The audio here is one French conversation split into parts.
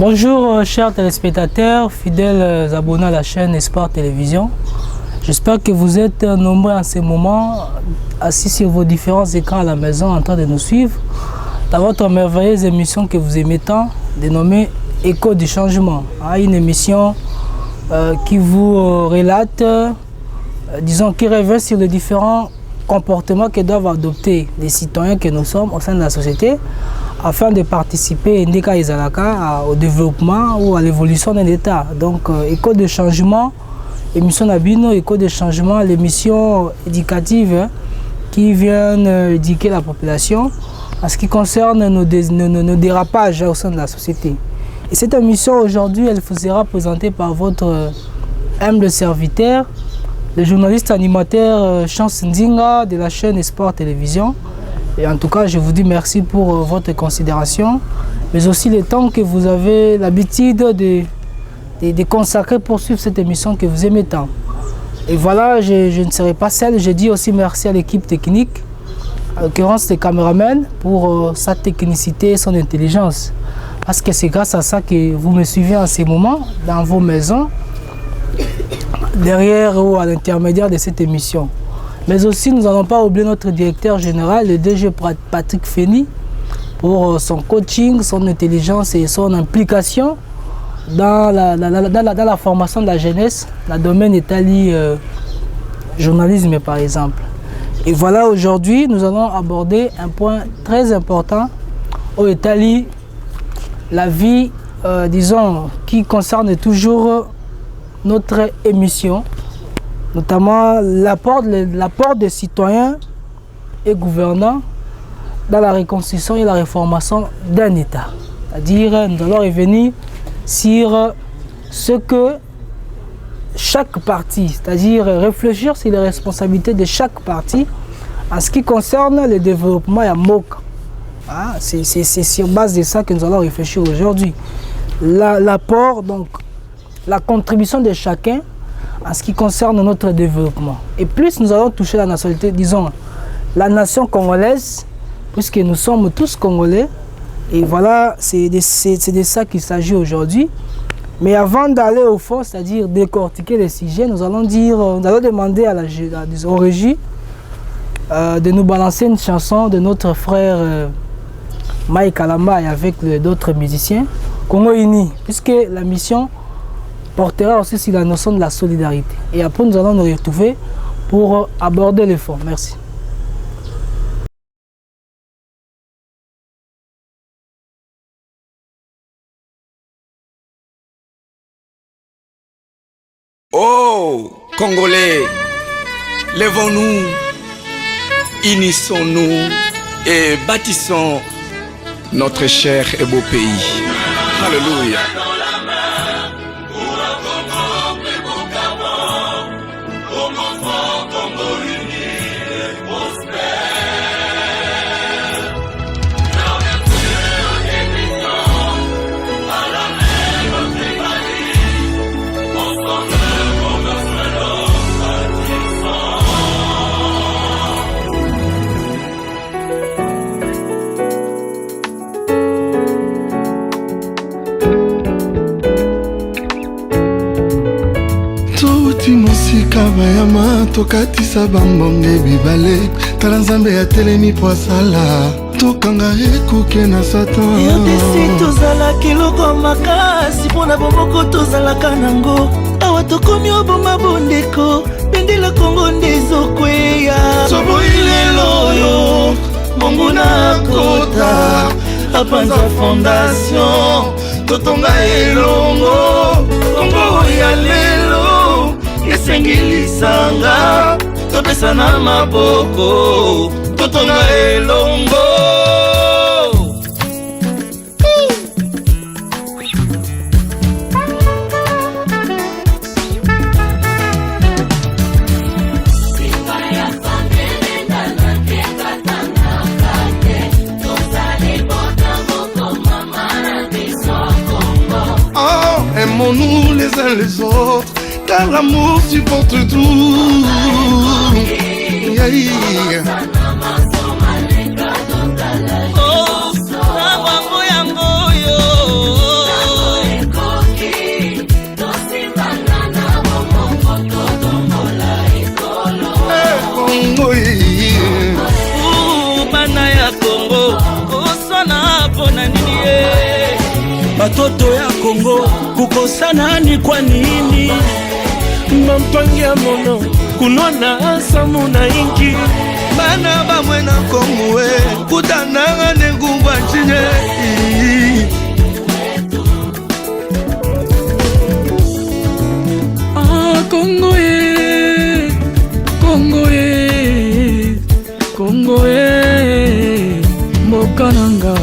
Bonjour chers téléspectateurs, fidèles abonnés à la chaîne Espoir Télévision. J'espère que vous êtes nombreux en ce moment, assis sur vos différents écrans à la maison en train de nous suivre dans votre merveilleuse émission que vous aimez tant, dénommée Écho du changement. Une émission qui vous relate, disons, qui revient sur les différents comportements que doivent adopter les citoyens que nous sommes au sein de la société afin de participer au développement ou à l'évolution d'un État. Donc, Écho de changement, émission Nabino, Écho de changement, l'émission éducative qui vient éduquer la population en ce qui concerne nos dérapages au sein de la société. Et cette émission aujourd'hui, elle vous sera présentée par votre humble serviteur, le journaliste animateur Chance Ndinga de la chaîne Espoir Télévision. Et en tout cas, je vous dis merci pour votre considération, mais aussi le temps que vous avez l'habitude de consacrer pour suivre cette émission que vous aimez tant. Et voilà, je ne serai pas seul. Je dis aussi merci à l'équipe technique, en l'occurrence les caméramans, pour sa technicité et son intelligence. Parce que c'est grâce à ça que vous me suivez en ces moments, dans vos maisons, derrière ou à l'intermédiaire de cette émission. Mais aussi, nous n'allons pas oublier notre directeur général, le DG Patrick Feni, pour son coaching, son intelligence et son implication dans la formation de la jeunesse, dans le domaine Italie, journalisme par exemple. Et voilà, aujourd'hui, nous allons aborder un point très important au Italie, la vie, disons, qui concerne toujours notre émission, notamment l'apport des citoyens et gouvernants dans la reconstruction et la réformation d'un État. C'est-à-dire, nous allons revenir sur ce que chaque parti, c'est-à-dire réfléchir sur les responsabilités de chaque parti en ce qui concerne le développement à MOCA. C'est sur base de ça que nous allons réfléchir aujourd'hui. L'apport, donc, la contribution de chacun en ce qui concerne notre développement. Et plus nous allons toucher la nationalité, disons, la nation congolaise, puisque nous sommes tous congolais, et voilà, c'est de ça qu'il s'agit aujourd'hui. Mais avant d'aller au fond, c'est-à-dire décortiquer les sujets, nous allons demander aux régies de nous balancer une chanson de notre frère Mike Kalamba et avec d'autres musiciens, Congo Uni, puisque la mission portera aussi sur la notion de la solidarité. Et après, nous allons nous retrouver pour aborder le fond. Merci. Oh, Congolais, lèvons-nous, unissons-nous et bâtissons notre cher et beau pays. Alléluia. Bayama tokatisa bambonge bibale tala nzambe ya telemi po asala tokanga ekuke na satan yodesi tozalaki loko makasi mpona bomoko tozalaka nango awa tokomi oboma bondeko bendela kongo nde ezokweya soboyi lelo oyo monguna kota apanza fondation totonga elongo kongo ya lelo esengilisanga topesa na maboko totonga elongo. Aimons-nous les uns les autres, car l'amour supporte tout. Yeah, yeah. Oh, batoto ya Kongo kukosana ni kwa nini? Mampangi ya mono kunona samu na inki bana bamwe na Kongo we kutananga nengumba nchine Kongo e Kongo e Kongo e Mokananga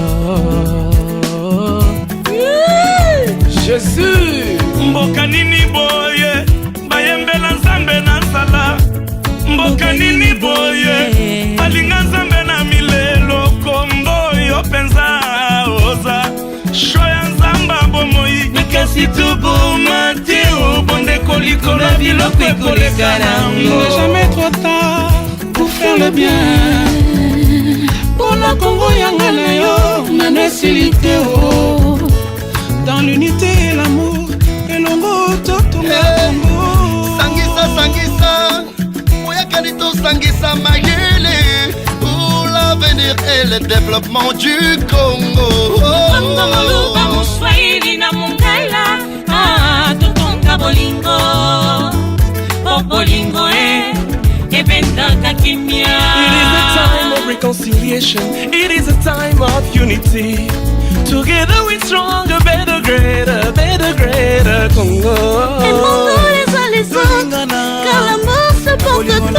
Jésus mboka nini boye bayembela nzambe na nsala mboka nini boye balinga nzambe na milelo kombo yo penza oza shoya nzamba bomoi kasi tubuma te obonde koliko na biloko ekoleka nango jamais trop tard pour faire le bien pona Kongo yanga na yo na nesilite o dans l'unité et l'amour elongo totonga Kongo sangisa moyakalito sangisa mayele pour l'avenir et le développement du Congo Moluba Moswahili na Mongala totonga bolingo bolingo ebendaka kimia. It is a time of reconciliation. It is a time of unity. Together we're stronger, better, greater Congo. Et mon les uns les autres, car l'amour se porte tout.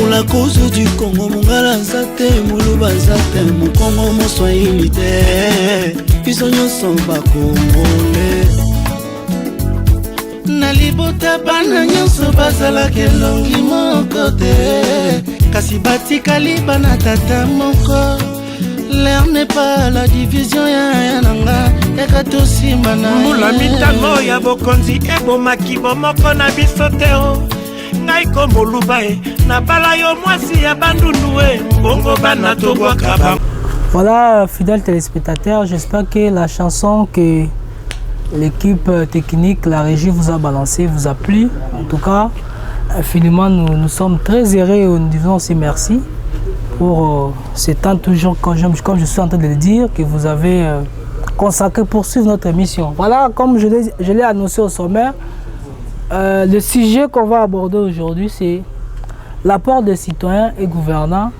La cause du Congo, Mongala Zate, Moluba Zate, mon Congo, mon Swahili te, Pisonyo Samba Congolais. Nalibota bana nyonso bazala kelongi moko te, kasi batikali bana tata moko. L'air n'est pas la division ya nanga, yaka tosimba na Mula mitano ya bokonzi ebo makibo moko na bisoteo. Naiko molubae na bala yo mwasi ya bandunue bongo bana tobwa kaba. Voilà, fidèles téléspectateurs, j'espère que la chanson que l'équipe technique, la régie vous a balancée, vous a plu. En tout cas, infiniment, nous sommes très heureux et nous disons aussi merci pour ce temps toujours, comme je suis en train de le dire, que vous avez consacré pour suivre notre émission. Voilà, comme je l'ai annoncé au sommaire, le sujet qu'on va aborder aujourd'hui, c'est l'apport des citoyens et gouvernants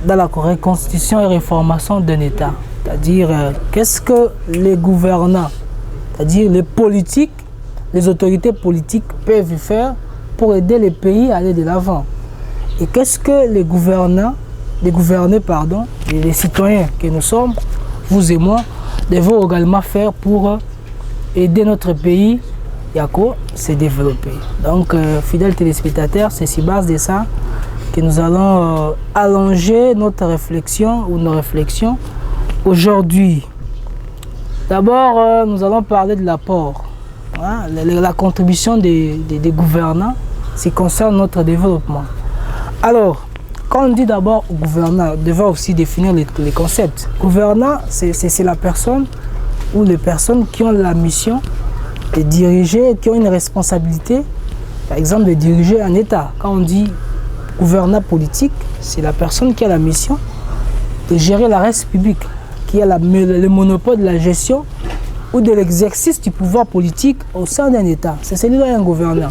dans la reconstitution et réformation d'un État. C'est-à-dire, qu'est-ce que les gouvernants, c'est-à-dire les politiques, les autorités politiques peuvent faire pour aider les pays à aller de l'avant. Et qu'est-ce que les gouvernés, et les citoyens que nous sommes, vous et moi, devons également faire pour aider notre pays Yako se développer. Donc, fidèles téléspectateurs, c'est sur base de ça que nous allons allonger notre réflexion ou nos réflexions aujourd'hui. D'abord, nous allons parler de l'apport, hein, la contribution des gouvernants, ce qui concerne notre développement. Alors, quand on dit d'abord gouvernant, on devrait aussi définir les concepts. Gouvernant, c'est la personne ou les personnes qui ont la mission de diriger, qui ont une responsabilité, par exemple de diriger un État. Quand on dit gouvernant politique, c'est la personne qui a la mission de gérer la res publique, qui a le monopole de la gestion ou de l'exercice du pouvoir politique au sein d'un État. C'est celui-là un gouvernant.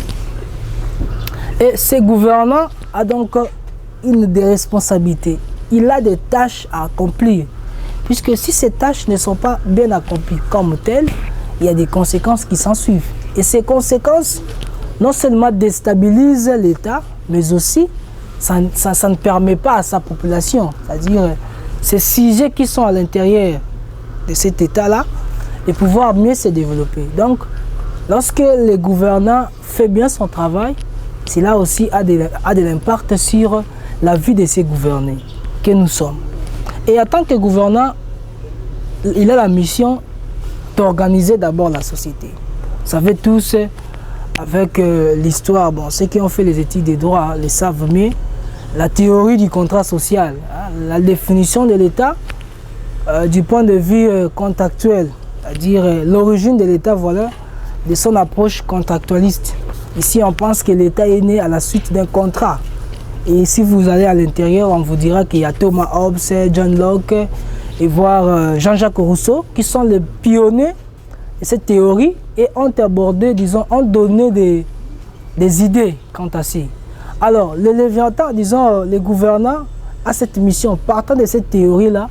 Et ce gouvernant a donc des responsabilités. Il a des tâches à accomplir. Puisque si ces tâches ne sont pas bien accomplies comme telles, il y a des conséquences qui s'en suivent. Et ces conséquences, non seulement déstabilisent l'État, mais aussi, ça ne permet pas à sa population, c'est-à-dire ces sujets qui sont à l'intérieur de cet État-là, de pouvoir mieux se développer. Donc, lorsque le gouvernant fait bien son travail, cela aussi a de l'impact sur la vie de ces gouvernés que nous sommes. Et en tant que gouvernant, il a la mission d'organiser d'abord la société. Vous savez tous, avec l'histoire. Bon, ceux qui ont fait les études des droits les savent mieux. La théorie du contrat social, hein, la définition de l'État du point de vue contractuel, c'est-à-dire l'origine de l'État, voilà, de son approche contractualiste. Ici, on pense que l'État est né à la suite d'un contrat. Et si vous allez à l'intérieur, on vous dira qu'il y a Thomas Hobbes, John Locke et voire Jean-Jacques Rousseau qui sont les pionniers de cette théorie et ont abordé, disons, ont donné des idées quant à ça. Alors, le Léviathan, disons, les gouvernants a cette mission, partant de cette théorie-là,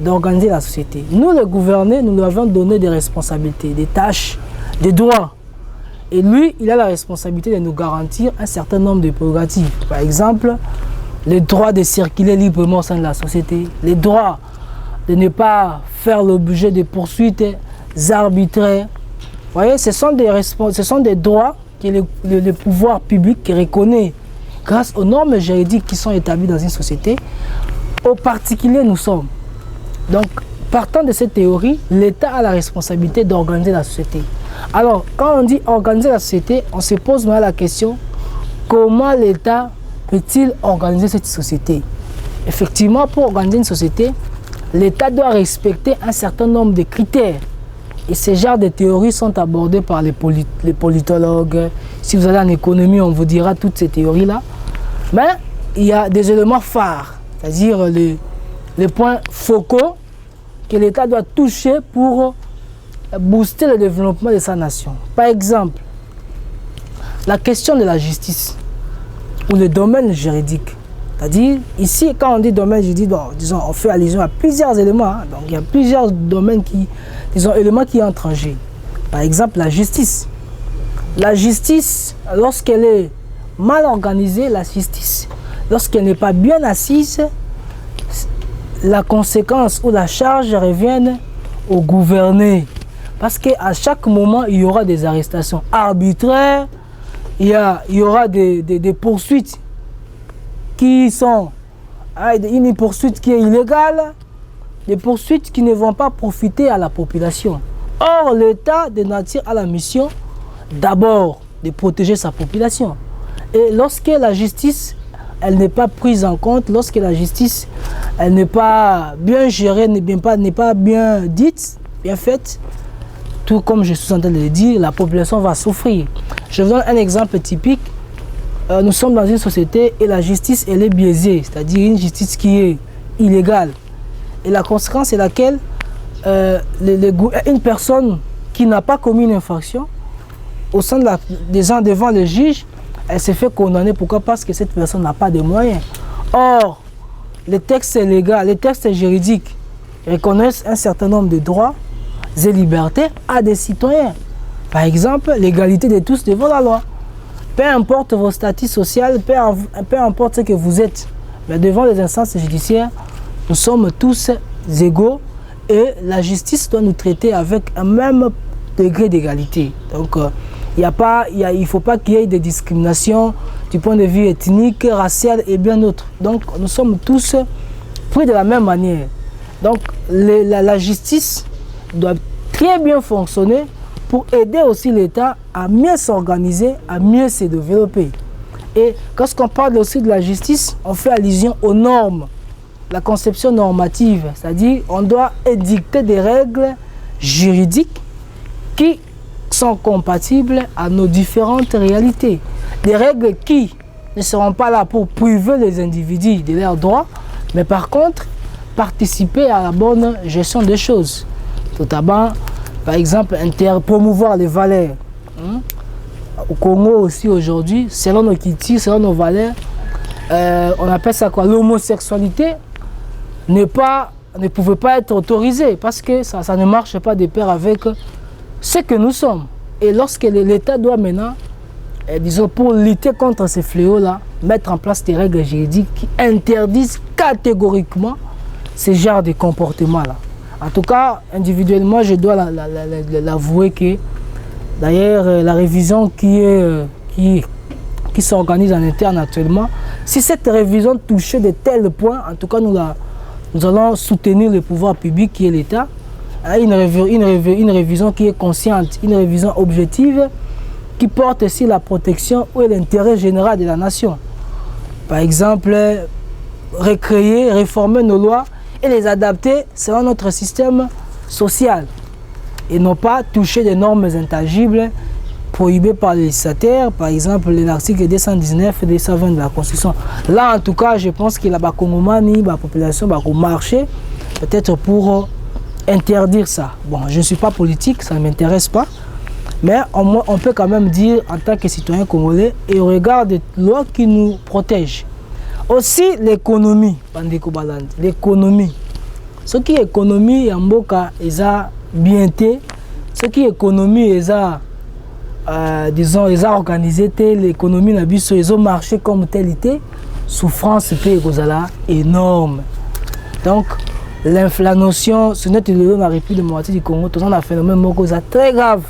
d'organiser la société. Nous, les gouvernés, nous lui avons donné des responsabilités, des tâches, des droits. Et lui, il a la responsabilité de nous garantir un certain nombre de prérogatives. Par exemple, le droit de circuler librement au sein de la société, les droits de ne pas faire l'objet de poursuites arbitraires. Vous voyez, ce sont des droits que le pouvoir public reconnaît grâce aux normes juridiques qui sont établies dans une société. Aux particuliers, nous sommes. Donc, partant de cette théorie, l'État a la responsabilité d'organiser la société. Alors, quand on dit organiser la société, on se pose maintenant la question, comment l'État peut-il organiser cette société? Effectivement, pour organiser une société, l'État doit respecter un certain nombre de critères. Et ces genres de théories sont abordées par les politologues. Si vous allez en économie, on vous dira toutes ces théories-là. Mais il y a des éléments phares, c'est-à-dire les points focaux que l'État doit toucher pour booster le développement de sa nation. Par exemple, la question de la justice ou le domaine juridique. C'est-à-dire, ici, quand on dit domaine juridique, bon, disons, on fait allusion à plusieurs éléments. Hein. Donc, il y a plusieurs domaines éléments qui entrent en jeu. Par exemple, la justice. La justice, lorsqu'elle est mal organisée, la justice, lorsqu'elle n'est pas bien assise, la conséquence ou la charge revient au gouverné. Parce qu'à chaque moment, il y aura des arrestations arbitraires, il y aura des poursuites qui sont une poursuite qui est illégale, des poursuites qui ne vont pas profiter à la population. Or, l'État de nature a la mission d'abord de protéger sa population. Et lorsque la justice, elle n'est pas prise en compte, lorsque la justice, elle n'est pas bien gérée, n'est pas bien dite, bien faite, tout comme je suis en train de le dire, la population va souffrir. Je vous donne un exemple typique. Nous sommes dans une société et la justice, elle est biaisée, c'est-à-dire une justice qui est illégale. Et la conséquence est laquelle une personne qui n'a pas commis une infraction, au sein des gens devant le juge, elle s'est fait condamner. Pourquoi? Parce que cette personne n'a pas de moyens. Or, les textes légaux, les textes juridiques reconnaissent un certain nombre de droits et libertés à des citoyens. Par exemple, l'égalité de tous devant la loi. Peu importe vos statuts sociaux, peu importe ce que vous êtes, mais devant les instances judiciaires, nous sommes tous égaux et la justice doit nous traiter avec un même degré d'égalité. Donc, il ne faut pas qu'il y ait des discriminations du point de vue ethnique, racial et bien d'autres. Donc, nous sommes tous pris de la même manière. Donc, la justice doit très bien fonctionner pour aider aussi l'État à mieux s'organiser, à mieux se développer. Et quand on parle aussi de la justice, on fait allusion aux normes, la conception normative, c'est-à-dire on doit édicter des règles juridiques qui sont compatibles à nos différentes réalités. Des règles qui ne seront pas là pour priver les individus de leurs droits, mais par contre, participer à la bonne gestion des choses. Tout d'abord, par exemple, promouvoir les valeurs. Au Congo aussi aujourd'hui, selon nos cultures, selon nos valeurs, on appelle ça quoi? L'homosexualité ne pouvait pas être autorisée parce que ça ne marche pas de pair avec ce que nous sommes. Et lorsque l'État doit maintenant, disons, pour lutter contre ces fléaux-là, mettre en place des règles juridiques qui interdisent catégoriquement ce genre de comportement-là. En tout cas, individuellement, je dois l'avouer que, d'ailleurs, la révision qui s'organise en interne actuellement, si cette révision touchait de tels points, en tout cas, nous allons soutenir le pouvoir public qui est l'État, une révision qui est consciente, une révision objective, qui portent aussi la protection ou l'intérêt général de la nation. Par exemple, recréer, réformer nos lois et les adapter selon notre système social et non pas toucher des normes intangibles prohibées par les législateurs, par exemple l'article 219 et 220 de la Constitution. Là, en tout cas, je pense que la population va marcher peut-être pour interdire ça. Bon, je ne suis pas politique, ça ne m'intéresse pas, mais on peut quand même dire en tant que citoyen congolais et au regard des lois qui nous protègent. Aussi l'économie, l'économie. Ce qui est économie, en Mboka, ils ont bien été. Ce qui est économie, ils ont, disons, ils ont organisé l'économie, ils ont marché comme tel était. Souffrance est énorme. Donc, la notion, ce n'est pas la République démocratique du Congo, tout ça, on a un phénomène très grave.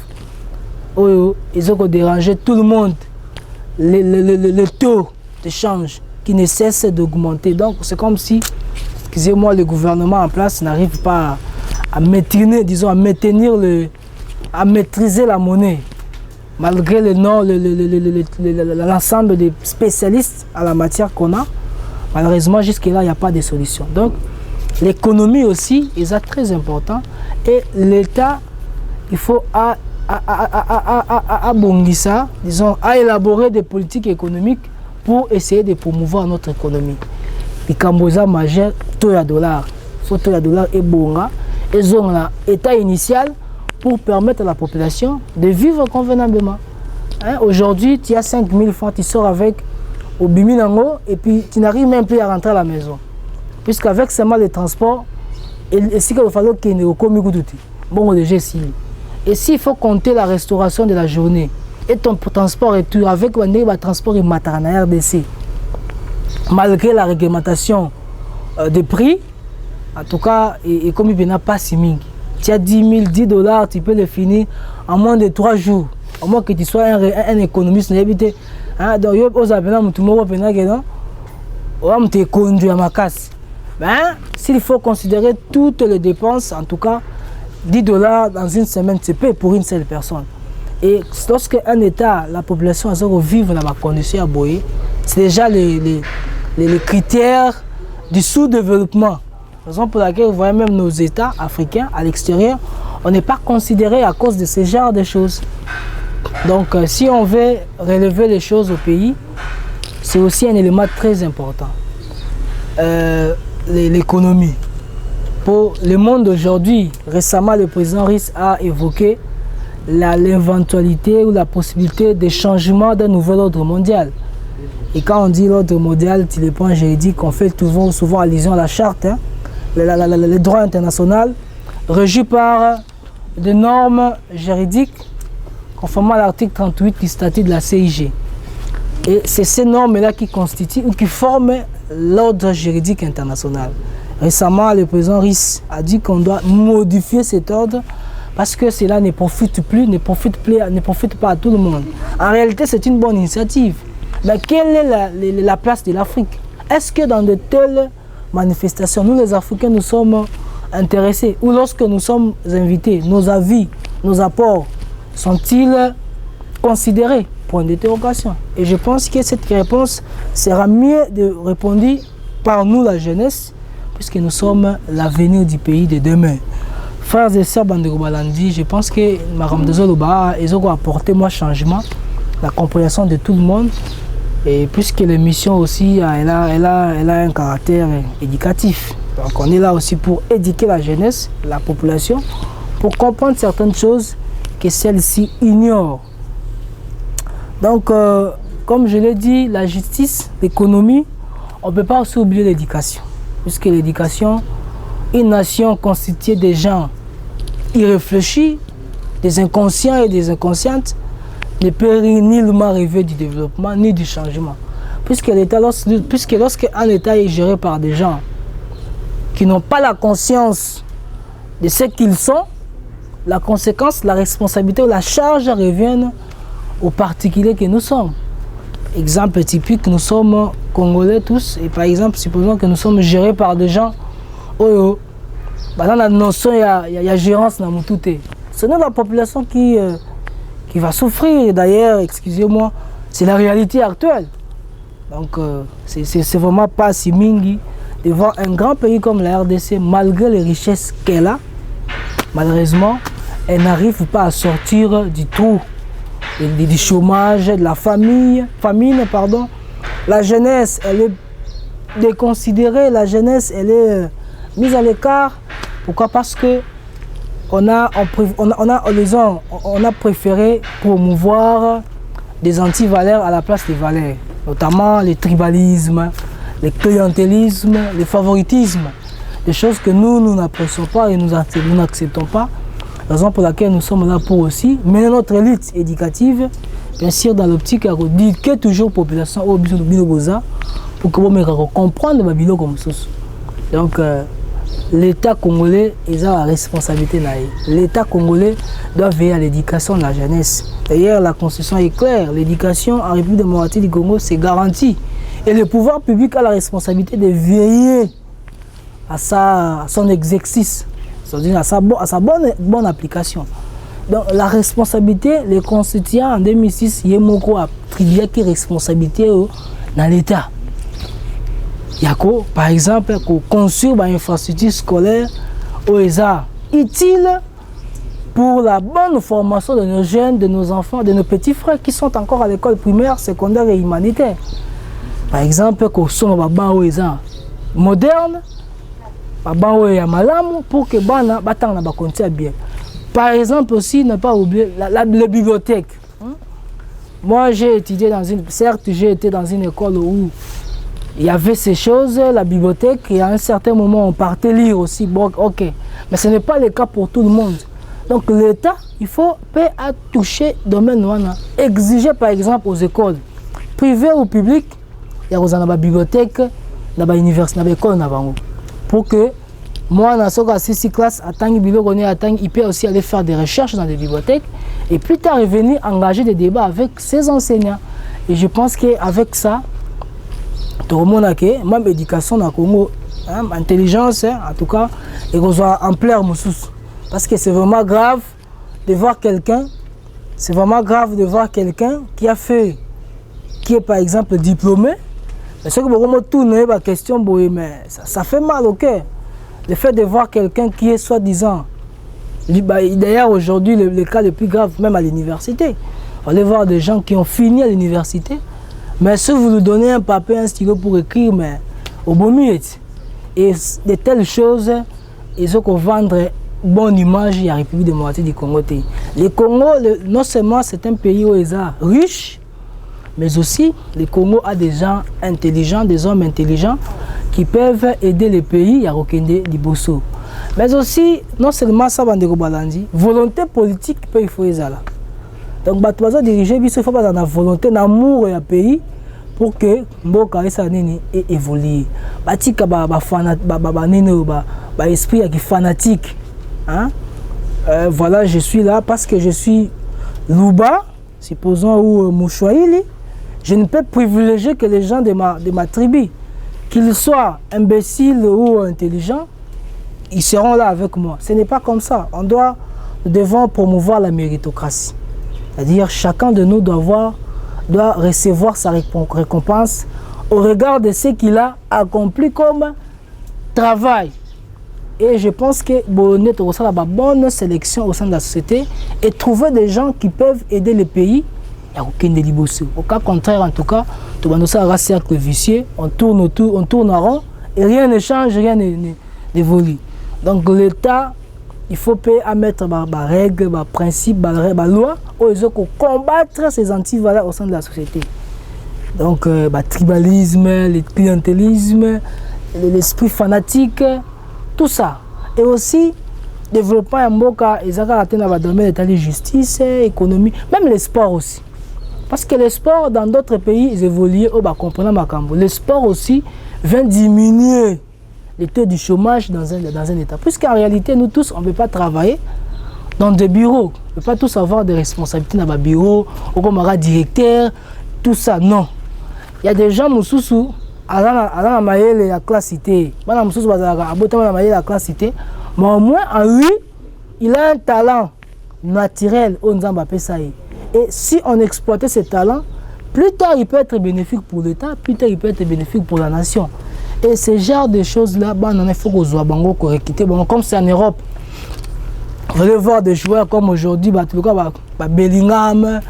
Ils ont dérangé tout le monde. Le taux de change qui ne cesse d'augmenter. Donc, c'est comme si, excusez-moi, le gouvernement en place n'arrive pas à maintenir, disons, à maîtriser la monnaie. Malgré le nom, l'ensemble des spécialistes à la matière qu'on a, malheureusement, jusque-là, il n'y a pas de solution. Donc, l'économie aussi, c'est très important. Et l'État, il faut abongissa, disons, à élaborer des politiques économiques pour essayer de promouvoir notre économie. Les Cambodgiens majeurs, taux de dollar. Il faut taux de dollar et bonga. Ils ont l'état initial pour permettre à la population de vivre convenablement. Hein? Aujourd'hui, tu as 5 000 francs, tu sors avec au Biminango et puis tu n'arrives même plus à rentrer à la maison. Puisqu'avec seulement les transports, et si il faut qu'il y ait au Komigouduti, bon, déjà ici. Et s'il faut compter la restauration de la journée et ton transport et tout, avec le transport et matériel RDC, malgré la réglementation des prix, en tout cas, et comme il n'y a pas si ming, tu as 10 000, 10 $, tu peux le finir en moins de 3 jours. Au moins que tu sois un économiste, donc, tu es conduit à ma casse. Ben, s'il faut considérer toutes les dépenses, en tout cas, 10 $ dans une semaine, c'est peu pour une seule personne. Et lorsque un État, la population vit dans la condition à boyer, c'est déjà les critères du sous-développement. Raison pour laquelle vous voyez même nos États africains à l'extérieur, on n'est pas considéré à cause de ce genre de choses. Donc si on veut relever les choses au pays, c'est aussi un élément très important. L'économie. Pour le monde d'aujourd'hui, récemment le président Riss a évoqué l'éventualité ou la possibilité de changement d'un nouvel ordre mondial. Et quand on dit l'ordre mondial, c'est le point juridique, on fait souvent allusion à la charte, hein, le droit international, régi par des normes juridiques conformément à l'article 38 du statut de la CIG. Et c'est ces normes-là qui constituent ou qui forment l'ordre juridique international. Récemment, le président Riss a dit qu'on doit modifier cet ordre parce que cela ne profite pas à tout le monde. En réalité, c'est une bonne initiative. Mais quelle est la place de l'Afrique? Est-ce que dans de telles manifestations, nous les Africains, nous sommes intéressés? Ou lorsque nous sommes invités, nos avis, nos apports sont-ils considérés? Point d'interrogation. Et je pense que cette réponse sera mieux de répondre par nous, la jeunesse, puisque nous sommes l'avenir du pays de demain. Frères et sœurs Bandeko Balandi, je pense que Maram Dezoloba, ils ont apporté moi changement, la compréhension de tout le monde. Et puisque l'émission aussi, elle a un caractère éducatif. Donc on est là aussi pour éduquer la jeunesse, la population, pour comprendre certaines choses que celles-ci ignorent. Donc, comme je l'ai dit, la justice, l'économie, on ne peut pas aussi oublier l'éducation. Puisque l'éducation, une nation constituée de gens irréfléchis, des inconscients et des inconscientes, ne peut nullement rêver du développement ni du changement. Puisque lorsqu'un État est géré par des gens qui n'ont pas la conscience de ce qu'ils sont, la conséquence, la responsabilité ou la charge reviennent aux particuliers que nous sommes. Exemple typique, nous sommes Congolais tous, et par exemple, supposons que nous sommes gérés par des gens, dans la notion, il y a gérance dans tout. Ce n'est la population qui qui va souffrir. D'ailleurs, excusez-moi, c'est la réalité actuelle. Donc, c'est vraiment pas si mingi de voir un grand pays comme la RDC, malgré les richesses qu'elle a, malheureusement, elle n'arrive pas à sortir du trou, du chômage, de la famine, pardon. La jeunesse, elle est déconsidérée, la jeunesse, elle est mise à l'écart. Pourquoi? Parce que on a préféré promouvoir des anti-valeurs à la place des valeurs, notamment le tribalisme, le clientélisme, le favoritisme, des choses que nous n'apprécions pas et nous n'acceptons pas. Raison pour laquelle nous sommes là pour aussi mener notre élite éducative, bien sûr dans l'optique à éduquer toujours la population au besoin de Binoboza pour que vous compreniez ma bilo comme ça. Donc l'État congolais est à la responsabilité. L'État congolais doit veiller à l'éducation de la jeunesse. D'ailleurs, la Constitution est claire. L'éducation en République démocratique du Congo, c'est garanti. Et le pouvoir public a la responsabilité de veiller à son exercice, c'est-à-dire à sa bonne application. Donc, la responsabilité, les constituants en 2006, il y a beaucoup attribué qui responsabilité dans l'État. Par exemple, construire une infrastructure scolaire utile pour la bonne formation de nos jeunes, de nos enfants, de nos petits frères qui sont encore à l'école primaire, secondaire et humanitaire. Par exemple, qu'on soit moderne, pour que les continue bien. Par exemple aussi, ne pas oublier la bibliothèque. Moi, j'ai étudié certes, j'ai été dans une école où il y avait ces choses, la bibliothèque, et à un certain moment, on partait lire aussi. Bon, ok, mais ce n'est pas le cas pour tout le monde. Donc l'État, il faut à toucher le domaine, exiger par exemple aux écoles privées ou publiques, il y a une bibliothèque, une université, une école, pour que moi, dans ce 6 classes, il peut aussi aller faire des recherches dans des bibliothèques et plus tard revenir engager des débats avec ses enseignants. Et je pense qu'avec ça, tout le monde a même éducation dans le Congo, intelligence, en tout cas, et qu'on soit en plein moussous. Parce que c'est vraiment grave de voir quelqu'un, qui a fait, qui est par exemple diplômé, mais ce que vous tournez la question, mais ça fait mal au cœur. Le fait de voir quelqu'un qui est soi-disant, d'ailleurs aujourd'hui le cas le plus grave, même à l'université, on va voir des gens qui ont fini à l'université, mais si vous lui donnez un papier, un stylo pour écrire, mais au bon mieux, et de telles choses, ils ont vendre bonne image à la République démocratique du Congo. Le Congo, non seulement c'est un pays où ils sont riches, mais aussi le Congo a des gens intelligents, des hommes intelligents qui peuvent aider le pays à Rokende Liboso. Mais aussi, non seulement ça, volonté politique peut il faut les là. Donc, les diriger, il faut pas la volonté, l'amour du pays pour que Mboka évolue. Batika esprit qui fanatique. Voilà, je suis là parce que je suis Luba, supposons, ou Mouchouaïli. Je ne peux privilégier que les gens de ma tribu. Qu'ils soient imbéciles ou intelligents, ils seront là avec moi. Ce n'est pas comme ça. Nous devons promouvoir la méritocratie. C'est-à-dire chacun de nous doit recevoir sa récompense au regard de ce qu'il a accompli comme travail. Et je pense que Bonnet a la bonne sélection au sein de la société et trouver des gens qui peuvent aider le pays. Au cas contraire, en tout cas, tout le monde a un cercle vicieux, on tourne autour, on tourne en rond et rien ne change, rien n'évolue. Donc l'État, il faut mettre des règles, des principes, des lois pour combattre ces anti-valeurs au sein de la société. Donc le tribalisme, le clientélisme, l'esprit fanatique, tout ça. Et aussi, développer un mboka, ils ont dans le domaine de la justice, économie, même le sport aussi. Parce que le sport, dans d'autres pays, ils évoluent, le sport aussi vient diminuer le taux du chômage dans un État. Puisqu'en réalité, nous tous, on ne peut pas travailler dans des bureaux. On ne peut pas tous avoir des responsabilités dans les bureaux, ou comme un directeur, tout ça. Non. Il y a des gens, Moussoussou, à la classe cité. Mais au moins, en lui, il a un talent naturel au Nzamba Pesaï. Et si on exploitait ces talents, plus tard il peut être bénéfique pour l'État, plus tard il peut être bénéfique pour la nation. Et ce genre de choses-là, il faut qu'on soit comme c'est en Europe. Vous allez voir des joueurs comme aujourd'hui, Bellingham,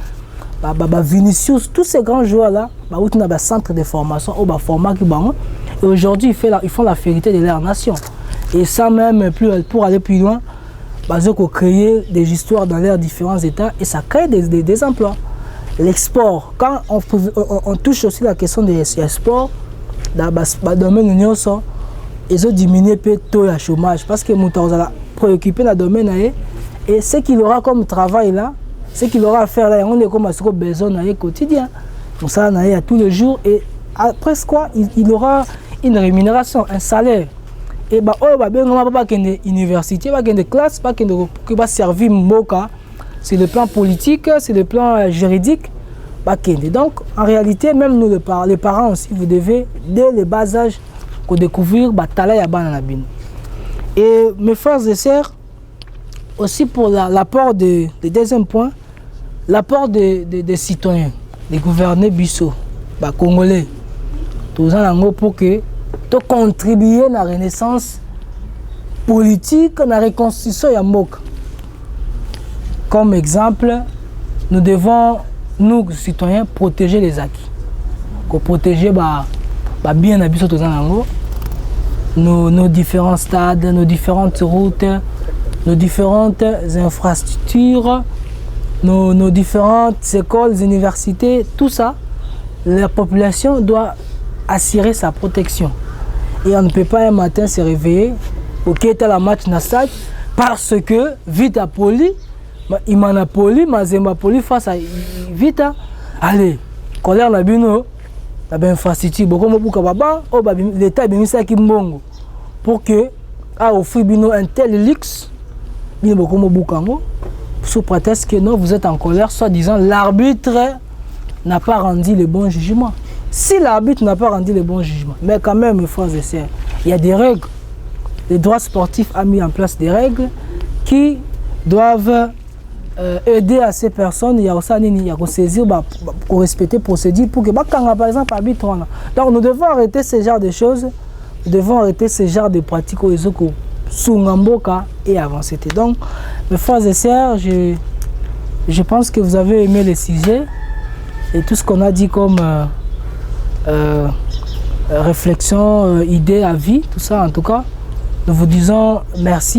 Vinicius, tous ces grands joueurs-là, ils ont un centre de formation, et aujourd'hui ils font la fierté de leur nation. Et ça même, pour aller plus loin, ils ont créé des histoires dans leurs différents États et ça crée des emplois. L'export, quand on touche aussi la question des sports, dans le domaine de l'Union, ils ont diminué le taux de chômage parce que nous sommes préoccupés dans le domaine et ce qu'il aura comme travail là, ce qu'il aura à faire là, on est comme besoin dans le quotidien. Donc ça, on a tous les jours et après quoi, il aura une rémunération, un salaire. Et bah oh bah ben on va pas une université, pas une classe, pas que va servir Mboka sur le plan politique, sur le plan juridique, pas donc en réalité même nous les parents aussi vous devez dès le bas âge découvrir bah talent ya bana bin. Et mes frères et sœurs aussi pour l'apport de deuxième point, l'apport des citoyens, des gouverneurs bisso, bah congolais, tous en pour que de contribuer à la renaissance politique, à la reconstruction de Mboka. Comme exemple, nous devons, nous citoyens, protéger les acquis. Protéger bien nos différents stades, nos différentes routes, nos différentes infrastructures, nos différentes écoles, universités, tout ça, la population doit assurer sa protection. Et on ne peut pas un matin se réveiller pour qu'il y ait la match na stade parce que vite à poli, il m'a poli, mazemba poli face à vite. Allez, colère la bino, la ben infrastructure, beaucoup de baba, l'État est bien ça qui mbongo pour que a offrir bino un tel luxe, bien beaucoup de boukango, sous prétexte que non vous êtes en colère, soit disant l'arbitre n'a pas rendu le bon jugement. Si l'arbitre n'a pas rendu le bon jugement, mais quand même, mes frères et sœurs, il y a des règles. Le droit sportif a mis en place des règles qui doivent aider à ces personnes. Il y a aussi à saisir pour respecter les procédures pour que, par exemple, l'arbitre. Donc, nous devons arrêter ce genre de choses. Nous devons arrêter ce genre de pratiques sous Ngamboka et avancer. Donc, mes frères et sœurs, je pense que vous avez aimé le sujet et tout ce qu'on a dit comme réflexion, idée, avis, tout ça en tout cas. Nous vous disons merci.